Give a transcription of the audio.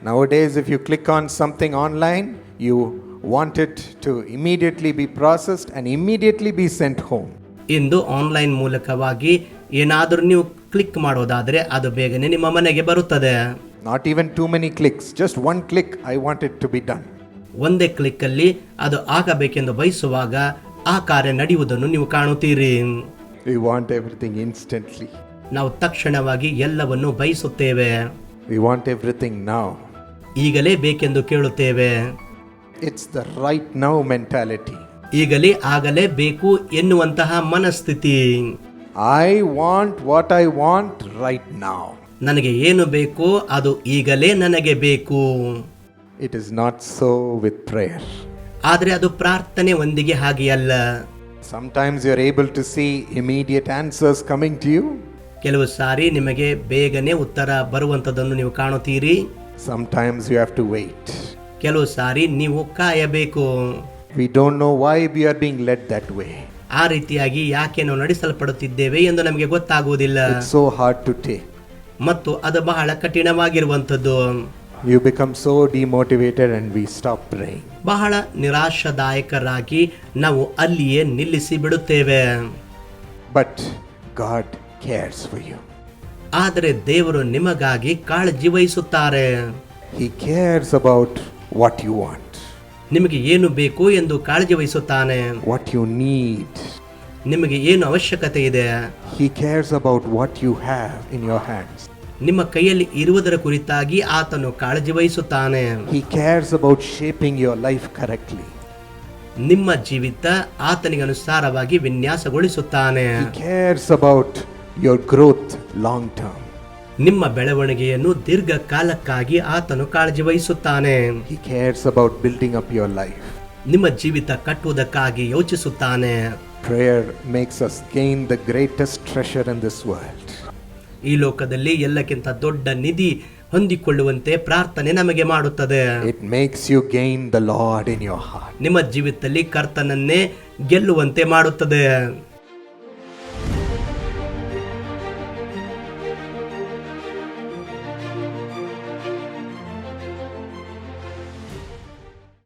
Nowadays, if you click on something online, you want it to immediately be processed and immediately be sent home. ಇಂದು online ಮೂಲಕವಾಗಿ ಏನಾದರೂ ನೀವು click ಮಾಡೋದಾದರೆ ಅದು ಬೇಗನೆ ನಿಮ್ಮ ಮನೆಗೆ ಬರುತ್ತದೆ. Not even too many clicks, just one click, I want it to be done. ಒಂದೇ ಕ್ಲಿಕ್ಕಲ್ಲಿ ಅದು ಆಗಬೇಕೆಂದು ಬಯಸುವಾಗ ಆ ಕಾರ್ಯ ನಡೆಯುವುದನ್ನು ನೀವು ಕಾಣುತ್ತೀರಿ. We want everything instantly. ನಾವು ತಕ್ಷಣವಾಗಿ ಎಲ್ಲವನ್ನು ಬಯಸುತ್ತೇವೆ. We want everything now. ಈಗಲೇ ಬೇಕೆಂದು ಕೇಳುತ್ತೇವೆ. It's the right now mentality. ಈಗಲೇ ಆಗಲೇ ಬೇಕು ಎನ್ನುವಂತಹ ಮನಸ್ಥಿತಿ. I want what I want right now. ನನಗೆ ಏನು ಬೇಕು ಅದು ಈಗಲೇ ನನಗೆ ಬೇಕು. It is not so with prayer. ಆದರೆ ಅದು ಪ್ರಾರ್ಥನೆ ಒಂದಿಗೆ ಹಾಗೆಯಲ್ಲ. Sometimes you are able to see immediate answers coming to you. ಕೆಲವು ಸಾರಿ ನಿಮಗೆ ಬೇಗನೆ ಉತ್ತರ ಬರುವಂಥದ್ದನ್ನು ನೀವು ಕಾಣುತ್ತೀರಿ. Sometimes you have to wait. ಕೆಲವು ಸಾರಿ ನೀವು ಕಾಯಬೇಕು. We don't know why we are being led that way. ಆ ರೀತಿಯಾಗಿ ಯಾಕೆ ನಾವು ನಡೆಸಲ್ಪಡುತ್ತಿದ್ದೇವೆ ಎಂದು ನಮಗೆ ಗೊತ್ತಾಗುವುದಿಲ್ಲ. It's so hard to take. ಮತ್ತು ಅದು ಬಹಳ ಕಠಿಣವಾಗಿರುವಂಥದ್ದು. You become so demotivated and we stop praying. ಬಹಳ ನಿರಾಶಾದಾಯಕರಾಗಿ ನಾವು ಅಲ್ಲಿಯೇ ನಿಲ್ಲಿಸಿ ಬಿಡುತ್ತೇವೆ. But God cares for you. ಆದರೆ ದೇವರು ನಿಮಗಾಗಿ ಕಾಳಜಿ ವಹಿಸುತ್ತಾರೆ. He cares about what you want. ನಿಮಗೆ ಏನು ಬೇಕು ಎಂದು ಕಾಳಜಿ ವಹಿಸುತ್ತಾನೆ. What you need. ನಿಮಗೆ ಏನು ಅವಶ್ಯಕತೆ ಇದೆ. He cares about what you have in your hands. ನಿಮ್ಮ ಕೈಯಲ್ಲಿ ಇರುವುದರ ಕುರಿತಾಗಿ ಆತನು ಕಾಳಜಿ ವಹಿಸುತ್ತಾನೆ. He cares about shaping your life correctly. ನಿಮ್ಮ ಜೀವಿತ ಆತನಿಗೆ ಅನುಸಾರವಾಗಿ ವಿನ್ಯಾಸಗೊಳಿಸುತ್ತಾನೆ. He cares about your growth long term. ನಿಮ್ಮ ಬೆಳವಣಿಗೆಯನ್ನು ದೀರ್ಘಕಾಲಕ್ಕಾಗಿ ಆತನು ಕಾಳಜಿ ವಹಿಸುತ್ತಾನೆ. He cares about building up your life. ನಿಮ್ಮ ಜೀವಿತ ಕಟ್ಟುವುದಕ್ಕಾಗಿ ಯೋಚಿಸುತ್ತಾನೆ. Prayer makes us gain the greatest treasure in this world. ಈ ಲೋಕದಲ್ಲಿ ಎಲ್ಲಕ್ಕಿಂತ ದೊಡ್ಡ ನಿಧಿ ಹೊಂದಿಕೊಳ್ಳುವಂತೆ ಪ್ರಾರ್ಥನೆ ನಮಗೆ ಮಾಡುತ್ತದೆ. It makes you gain the Lord in your heart. ನಿಮ್ಮ ಜೀವಿತದಲ್ಲಿ ಕರ್ತನನ್ನೇ ಗೆಲ್ಲುವಂತೆ ಮಾಡುತ್ತದೆ.